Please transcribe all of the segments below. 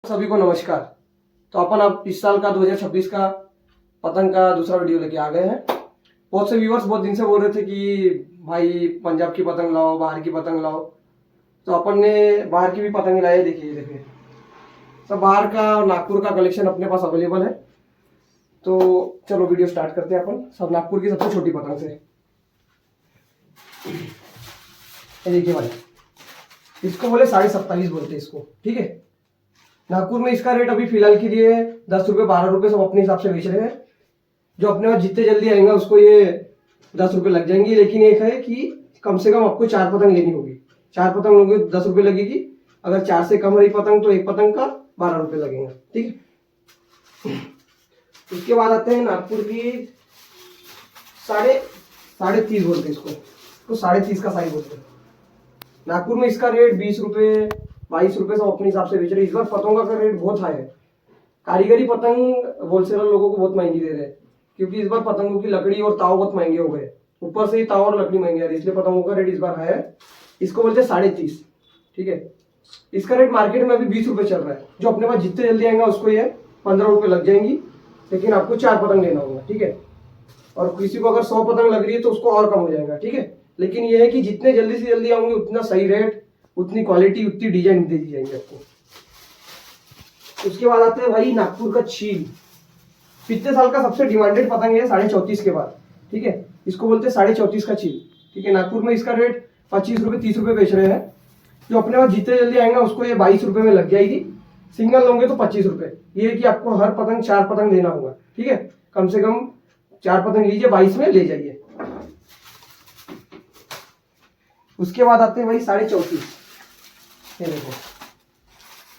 सभी को नमस्कार। तो अपन अब इस साल का 2026 का पतंग का दूसरा वीडियो लेके आ गए हैं। बहुत से व्यूअर्स बहुत दिन से बोल रहे थे कि भाई पंजाब की पतंग लाओ, बाहर की पतंग लाओ। तो अपन ने बाहर की भी पतंग लाई है। देखिए सब बाहर का और नागपुर का कलेक्शन अपने पास अवेलेबल है। तो चलो वीडियो स्टार्ट करते हैं अपन सब नागपुर की सबसे छोटी पतंग से। ये देखिए भाई, इसको बोले 27.5 बोलते हैं इसको, ठीक है। नागपुर में इसका रेट अभी फिलहाल के लिए 10 रुपये 12 रुपये सब अपने हिसाब से बेच रहे हैं। जो अपने पास जितने जल्दी आएंगे उसको ये 10 रुपये लग जाएंगे। लेकिन एक है कि कम से कम आपको 4 पतंग लेनी होगी। 4 पतंग लोगे 10 रुपये लगेगी। अगर 4 से कम रही पतंग तो एक पतंग का 12 रुपये लगेगा, ठीक है। उसके बाद आते हैं नागपुर की साढ़े 30 बोलते हैं इसको 30.5 का साइज बोलते हैं। नागपुर में इसका रेट 20 रुपये 22 रुपये सब अपने हिसाब से बेच रहे हैं। इस बार पतंगों का रेट बहुत हाई है। कारीगरी पतंग होलसेलर लोगों को बहुत महंगी दे रहे हैं, क्योंकि इस बार पतंगों की लकड़ी और ताव बहुत महंगे हो गए। ऊपर से ही ताव और लकड़ी महंगी आ रही है, इसलिए पतंगों का रेट इस बार हाई है। इसको बोलते हैं 30.5, ठीक है। इसका रेट मार्केट में अभी 20 रुपये चल रहा है। जो अपने पास जितने जल्दी आएंगा उसको ये 15 रुपये लग जाएंगी। लेकिन आपको 4 पतंग लेना होगा, ठीक है। और किसी को अगर 100 पतंग लग रही है तो उसको और कम हो जाएगा, ठीक है। लेकिन ये है कि जितने जल्दी से जल्दी आएंगे उतना सही रेट, उतनी क्वालिटी, उतनी डिजाइन दे दी जाएंगे आपको। उसके बाद आते हैं भाई नागपुर का चील। पिछले साल का सबसे डिमांडेड पतंग है 34.5 के बाद, ठीक है। इसको बोलते हैं 34.5 का चील, ठीक है। नागपुर में इसका रेट 25 रुपये 30 रुपये बेच रहे हैं। जो अपने पास जितने जल्दी आएंगे उसको ये 22 रुपये में लग जाएगी। सिंगल लोगे तो 25 रुपये। ये है कि आपको हर पतंग 4 पतंग लेना होगा, ठीक है। कम से कम 4 पतंग लीजिए, 22 में ले जाइए। उसके बाद आते हैं भाई 34.5। ये देखो,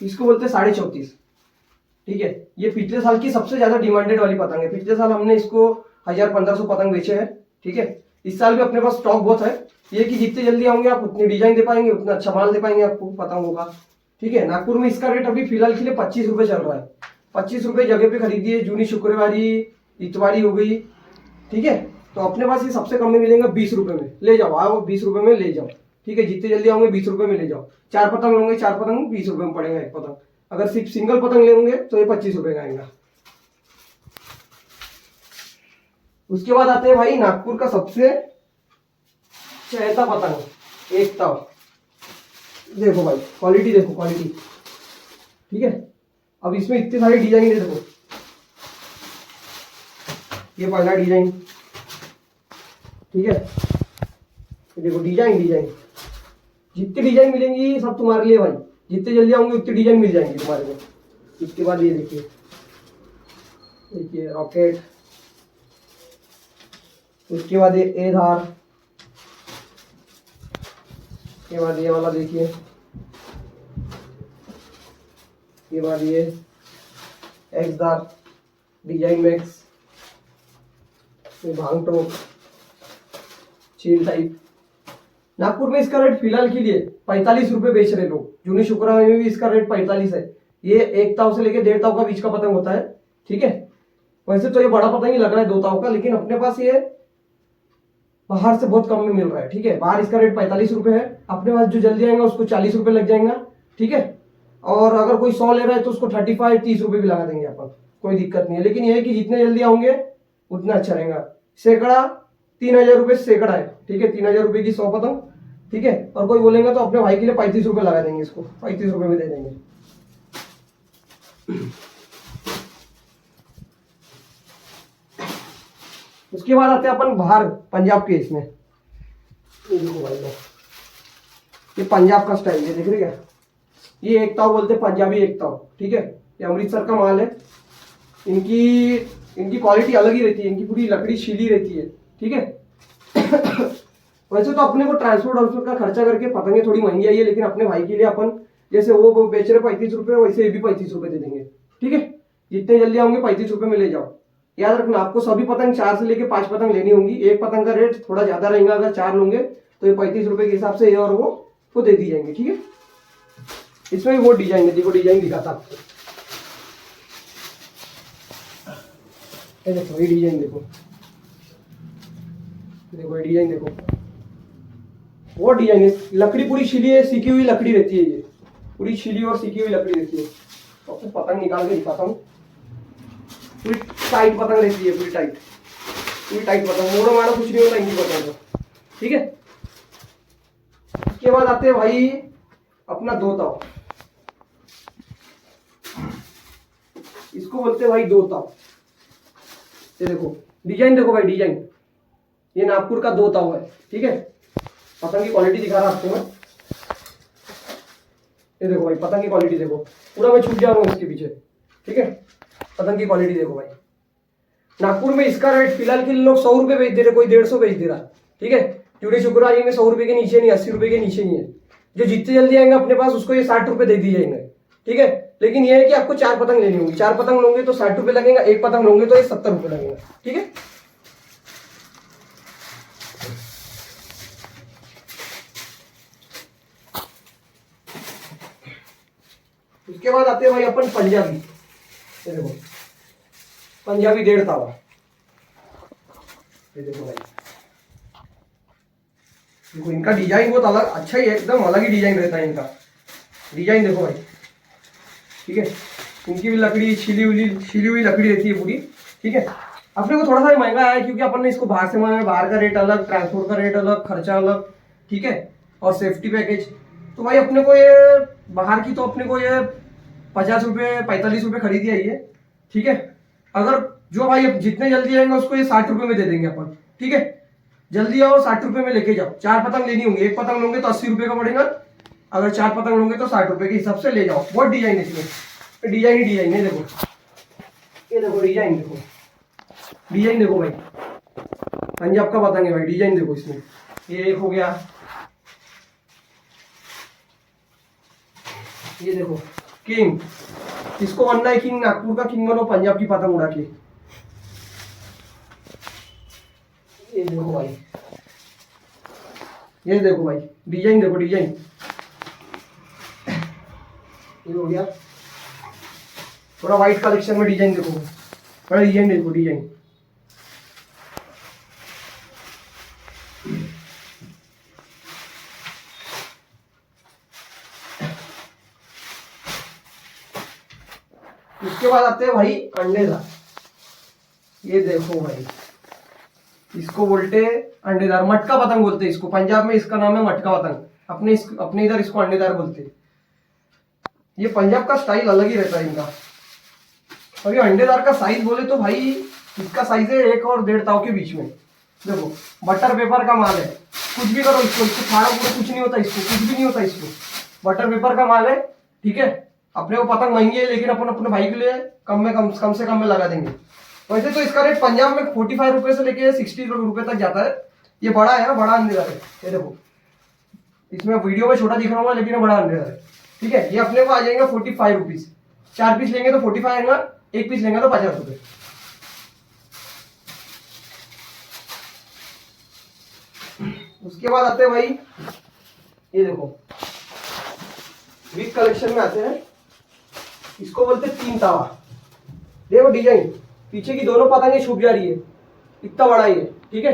इसको बोलते हैं 34.5, ठीक है। ये पिछले साल की सबसे ज्यादा डिमांडेड वाली पतंग है। पिछले साल हमने इसको 1000-1500 पतंग बेचे हैं, ठीक है। इस साल भी अपने पास स्टॉक बहुत है। ये कि जितने जल्दी आएंगे आप उतनी डिजाइन दे पाएंगे, उतना अच्छा माल दे पाएंगे आपको पतंगों का, ठीक है। नागपुर में इसका रेट अभी फिलहाल के लिए 25 रुपये चल रहा है। 25 रुपये जगह पे खरीदिए। जूनी शुक्रवारी इतवारी हो गई, ठीक है। तो अपने पास ये सबसे कम में मिलेंगे 20 रुपये में। ले जाओ, आओ 20 रुपये में ले जाओ, ठीक है। जितने जल्दी आओगे 20 रुपये में ले जाओ। 4 पतंग लोगे, 4 पतंग 20 रुपये में पड़ेगा एक पतंग। अगर सिर्फ सिंगल पतंग लेंगे तो ये 25 रुपये का आएगा। उसके बाद आते हैं भाई नागपुर का सबसे चहेता पतंग, एकता। देखो भाई, क्वालिटी देखो, क्वालिटी, ठीक है। अब इसमें इतनी सारी डिजाइन है। देखो, ये पहला डिजाइन, ठीक है। देखो डिजाइन जितनी डिजाइन मिलेंगी सब तुम्हारे लिए भाई। जितने जल्दी आऊंगे उतनी डिजाइन मिल जाएंगी तुम्हारे को। इसके बाद ये देखिए रॉकेट। उसके बाद ये धार। के बाद ये वाला देखिए। के बाद ये एक्स धार, डिजाइन मैक्स, भांग टोक, चील टाइप। नागपुर में इसका रेट फिलहाल के लिए 45 रुपये बेच रहे लोग। जूनी शुक्रवार में भी इसका रेट 45 है। ये 1 ताव से लेके 1.5 ताव का बीच का पतंग होता है, ठीक है। वैसे तो ये बड़ा पतंग ही लग रहा है 2 ताव का, लेकिन अपने पास ये बाहर से बहुत कम में मिल रहा है, ठीक है। बाहर इसका रेट 45 रुपये है। अपने पास जो जल्दी आएगा उसको 40 रुपये लग जाएगा, ठीक है। और अगर कोई 100 ले रहा है तो उसको 35-30 रुपये भी लगा देंगे अपन, कोई दिक्कत नहीं है। लेकिन यह है कि जितने जल्दी आओगे उतना अच्छा रहेगा। सैकड़ा 3000 रुपये सैकड़ा है, ठीक है। 3000 रुपये की 100 पतंग, ठीक है। और कोई बोलेंगे तो अपने भाई के लिए 35 रुपये लगा देंगे, इसको 35 रुपये में दे देंगे। उसके बाद आते हैं अपन बाहर पंजाब के। इसमें ये देखो भाई, ये पंजाब का स्टाइल है, देख रहे क्या। ये एकताव बोलते हैं, पंजाबी एकताव, ठीक है। ये अमृतसर का माल है। इनकी क्वालिटी अलग ही रहती है। इनकी पूरी लकड़ी शीली रहती है, ठीक है। वैसे तो अपने को ट्रांसपोर्ट का खर्चा करके पतंगे थोड़ी महंगी आई है, लेकिन अपने भाई के लिए अपन जैसे वो बेच रहे 35 रुपये, वैसे ये भी 35 रुपये दे देंगे, ठीक है। जितने जल्दी आऊंगे 35 रुपये में ले जाओ। याद रखना, आपको सभी पतंग 4 से लेके 5 पतंग लेनी होंगी। एक पतंग का रेट थोड़ा ज्यादा रहेगा। अगर 4 लोगे तो ये 35 रुपये के हिसाब से ये और वो दे दी जाएंगे, ठीक है। इसमें भी वो डिजाइन है, देखो डिजाइन दिखाता आपको। देखो ये डिजाइन देखो, ये डिजाइन देखो, वो डिजाइन है। लकड़ी पूरी छिली है, सीखी हुई लकड़ी रहती है। ये पूरी छिली और सीखी हुई लकड़ी रहती है। और फिर पतंग निकाल के दिखाता हूँ। पूरी टाइट पतंग रहती है, पूरी टाइट पतंग, मोड़ा माड़ा कुछ नहीं होता इनकी पतंग को, ठीक है। उसके बाद आते हैं भाई अपना दो ताव, इसको बोलते हैं भाई दो ताव। ये देखो डिजाइन, देखो भाई डिजाइन, ये नागपुर का दो ताव है, ठीक है। पतंग की क्वालिटी दिखा रहा आपको मैं, ये देखो भाई पतंग की क्वालिटी देखो, पूरा मैं छूट जा रहा हूँ इसके पीछे, ठीक है। पतंग की क्वालिटी देखो भाई। नागपुर में इसका रेट फिलहाल के लोग 100 रुपए बेच दे रहे, कोई 150 बेच दे रहा, ठीक है। ट्यूडे शुक्रवार में 100 रुपए के नीचे नहीं, 80 रुपए के नीचे नहीं है। जो जितने जल्दी आएंगे अपने पास उसको ये 60 रुपए दे दिए जाएंगे, ठीक है। लेकिन ये है कि आपको 4 पतंग लेनी होगी, 4 पतंग लोगे तो 60 रुपए लगेगा, 1 पतंग लोगे तो ये 70 रुपए लगेगा, ठीक है। उसके बाद आते हैं भाई अपन पंजाबी, ये देखो पंजाबी 1.5 तावा, ये देखो भाई, देखो इनका डिजाइन बहुत अलग, अच्छा ही है, एकदम अलग ही डिजाइन रहता है इनका। डिजाइन देखो भाई, ठीक है। इनकी भी लकड़ी छिली हुई लकड़ी रहती है पूरी, ठीक है। अपने को थोड़ा सा महंगा आया क्योंकि अपन ने इसको बाहर से मंगाया, बाहर का रेट अलग, ट्रांसपोर्ट का रेट अलग, खर्चा अलग, ठीक है, और सेफ्टी पैकेज। तो भाई अपने को ये बाहर की तो अपने को ये 50 रुपये 45 रुपये खरीदी आई है, ठीक है। अगर जो भाई जितने जल्दी आएंगे उसको ये 60 रुपये में दे देंगे अपन, ठीक है। जल्दी आओ 60 रुपये में लेके जाओ। 4 पतंग लेनी होंगी, 1 पतंग लोगे तो 80 रुपये का पड़ेगा, अगर 4 पतंग लोगे तो 60 रुपये के हिसाब से ले जाओ। बहुत डिजाइन है इसमें, डिजाइन ही डिजाइन है, देखो ये देखो डिजाइन, देखो भाई पंजाब का पतंग है भाई, डिजाइन देखो इसमें। ये एक हो गया, ये देखो किंग, इसको बनना है किंग, नागपुर का किंग बनो पंजाब की पतंग उड़ा के। ये देखो भाई, ये देखो भाई डिजाइन, देखो डिजाइन, ये हो गया। थोड़ा व्हाइट कलेक्शन में डिजाइन देखो, बड़ा डिजाइन देखो, डिजाइन उसके बाद आते हैं भाई अंडेदार, ये देखो भाई, इसको बोलते अंडेदार, मटका पतंग बोलते हैं इसको, पंजाब में इसका नाम है मटका पतंग, अपने इधर इसको अंडेदार बोलते हैं। ये पंजाब का स्टाइल अलग ही रहता है इनका। और ये अंडेदार का साइज बोले तो भाई इसका साइज है 1 और 1.5 ताव के बीच में। देखो बटर पेपर का माल है, कुछ भी करो इसको फाड़ा पूरा कुछ नहीं होता, इसको कुछ भी नहीं होता, इसको बटर पेपर का माल है, ठीक है। अपने को पतंग महंगी है लेकिन अपन अपने भाई के लिए कम से कम में लगा देंगे। वैसे तो इसका रेट पंजाब में 45 रुपए से लेके 60 रुपए तक जाता है। ये बड़ा है ना, बड़ा अंडेदार है, ये देखो इसमें वीडियो में छोटा दिख रहा होगा लेकिन ये बड़ा अंडेदार है, ठीक है। ये अपने को आ जाएगा 45 रुपीज, 4 पीस लेंगे तो 45 आएगा, 1 पीस लेंगे तो 50 रुपए। उसके बाद आते हैं भाई, ये देखो बिग कलेक्शन में आते हैं, इसको बोलते हैं 3 तावा। देखो डिजाइन, पीछे की दोनों पतंगे छुप जा रही है, इतना बड़ा ही है, ठीक है।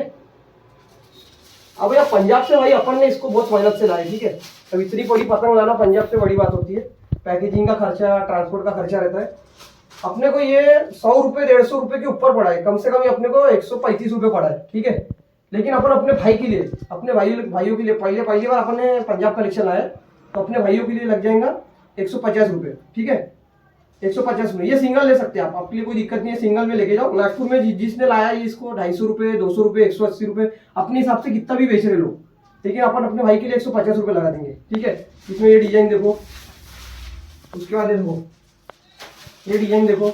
अब यार पंजाब से भाई अपन ने इसको बहुत मेहनत से लाया, ठीक है। अब इतनी बड़ी पतंग लाना पंजाब से बड़ी बात होती है, पैकेजिंग का खर्चा, ट्रांसपोर्ट का खर्चा रहता है। अपने को ये 100 रुपये 150 रुपये के ऊपर पड़ा है, कम से कम ये अपने को 135 रुपये पड़ा है, ठीक है। लेकिन अपन अपने भाई के लिए, अपने भाइयों के लिए पहली बार अपन ने पंजाब कलेक्शन लाया, तो अपने भाइयों के लिए लग जाएगा 150 रुपये, ठीक है। 150 में ये सिंगल ले सकते हैं आप, आपके लिए कोई दिक्कत नहीं है, सिंगल में लेके जाओ। नागपुर में जिसने लाया है इसको 250 रुपये 200 रुपये 180 रुपये अपने हिसाब से कितना भी बेच रहे लोग, लेकिन अपन अपने भाई के लिए 150 रुपये लगा देंगे, ठीक है। इसमें ये डिजाइन देखो, उसके बाद देखो ये डिजाइन देखो,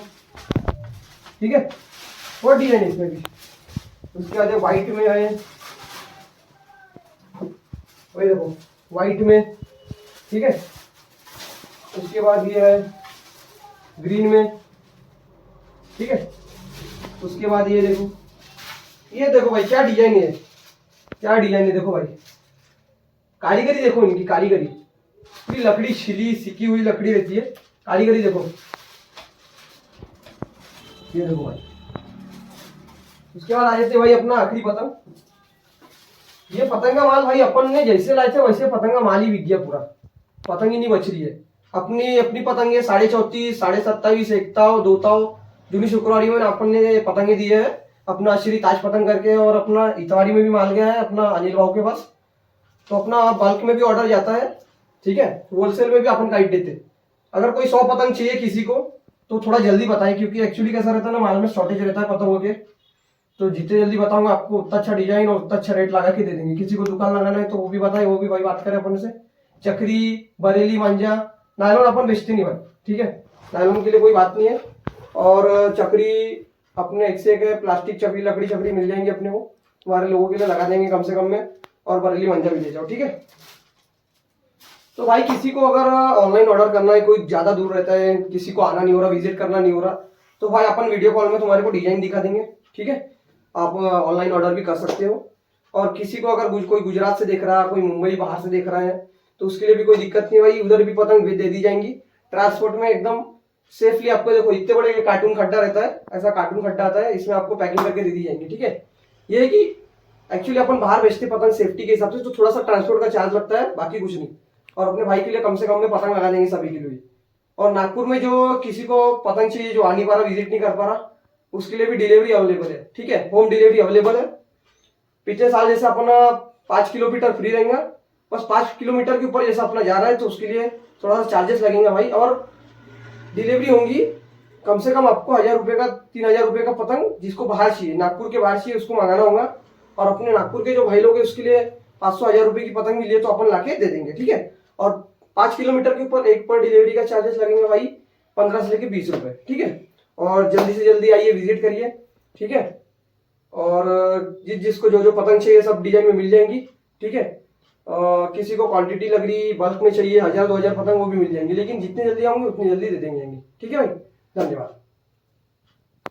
ठीक है, और डिजाइन इसमें भी। उसके बाद व्हाइट में है, वही देखो व्हाइट में, ठीक है। उसके बाद ये है ग्रीन में, ठीक है। उसके बाद ये देखो भाई क्या डिजाइन है, क्या डिजाइन है, देखो भाई कारीगरी देखो, इनकी कारीगरी, पूरी लकड़ी छिली सिकी हुई लकड़ी रहती है, कारीगरी देखो, ये देखो भाई। उसके बाद आ जाते भाई अपना आखिरी पतंग। ये पतंग का माल भाई अपन ने जैसे लाए थे वैसे पतंग का माल ही बिक गया पूरा, पतंग ही नहीं बच रही है। अपनी अपनी पतंगे 34.5, 27.5, एकताव, दोताव, जूनी शुक्रवारी में अपन ने पतंगे दिए है अपना श्री ताज पतंग करके, और अपना इतवारी में भी माल गया है अपना अनिल भाव के पास। तो अपना बल्क में भी ऑर्डर जाता है, ठीक है। होलसेल में भी अपन गाइड देते। अगर कोई 100 पतंग चाहिए किसी को तो थोड़ा जल्दी बताएं, क्योंकि एक्चुअली कैसा रहता है ना, माल में शॉर्टेज रहता है पतंगों के। तो जितने जल्दी बताऊंगा आपको उतना अच्छा डिजाइन और उतना अच्छा रेट लगा के दे देंगे। किसी को दुकान लगाना है तो वो भी बताए, वो भी भाई बात करें अपन से। चक्री, बरेली, मांझा, नायलॉन अपन बेचते नहीं भाई, ठीक है। नायलॉन के लिए कोई बात नहीं है। और चक्री अपने एक से एक है, प्लास्टिक चक्री, लकड़ी चक्री मिल जाएंगे अपने को, तुम्हारे लोगों के लिए लगा देंगे कम से कम में। और बरेली मांझा भी ले जाओ, ठीक है। तो भाई किसी को अगर ऑनलाइन ऑर्डर करना है, कोई ज्यादा दूर रहता है, किसी को आना नहीं हो रहा, विजिट करना नहीं हो रहा, तो भाई अपन वीडियो कॉल में तुम्हारे को डिजाइन दिखा देंगे, ठीक है। आप ऑनलाइन ऑर्डर भी कर सकते हो। और किसी को अगर कोई गुजरात से देख रहा है, कोई मुंबई बाहर से देख रहा है, तो उसके लिए भी कोई दिक्कत नहीं भाई, उधर भी पतंग दे दी जाएंगी ट्रांसपोर्ट में एकदम सेफली। आपको देखो इतने बड़े कार्टून खड्डा रहता है, ऐसा कार्टून खड्डा आता है, इसमें आपको पैकिंग करके दे दी जाएंगी, ठीक है। ये है कि एक्चुअली अपन बाहर बेचते पतंग सेफ्टी के हिसाब से, तो थोड़ा सा ट्रांसपोर्ट का चार्ज लगता है, बाकी कुछ नहीं। और अपने भाई के लिए कम से कम में पतंग लगा देंगे सभी के लिए। और नागपुर में जो किसी को पतंग चाहिए, जो आ नहीं पा रहा, विजिट नहीं कर पा रहा, उसके लिए भी डिलीवरी अवेलेबल है, ठीक है। होम डिलीवरी अवेलेबल है। पिछले साल जैसे अपना 5 किलोमीटर फ्री रहेगा, बस 5 किलोमीटर के ऊपर जैसा अपना जा रहा है तो उसके लिए थोड़ा सा चार्जेस लगेंगे भाई। और डिलीवरी होंगी कम से कम आपको 1000 रुपए का, 3000 रुपए का पतंग जिसको बाहर चाहिए, नागपुर के बाहर चाहिए, उसको मंगाना होगा। और अपने नागपुर के जो भाई लोग हैं उसके लिए 500-1000 रुपए की पतंग मिली है तो अपन लाके दे देंगे, ठीक है। और 5 किलोमीटर के ऊपर एक पर डिलीवरी का चार्जेस लगेंगे भाई 15 से लेके 20 रुपए, ठीक है। और जल्दी से जल्दी आइए, विजिट करिए, ठीक है। और जिसको जो जो पतंग चाहिए सब डिजाइन में मिल जाएंगी, ठीक है। किसी को क्वांटिटी लग रही बल्क में चाहिए 1000-2000 पतंग, वो भी मिल जाएंगी, लेकिन जितनी जल्दी आऊंगे उतनी जल्दी दे देंगे, ठीक है भाई। धन्यवाद।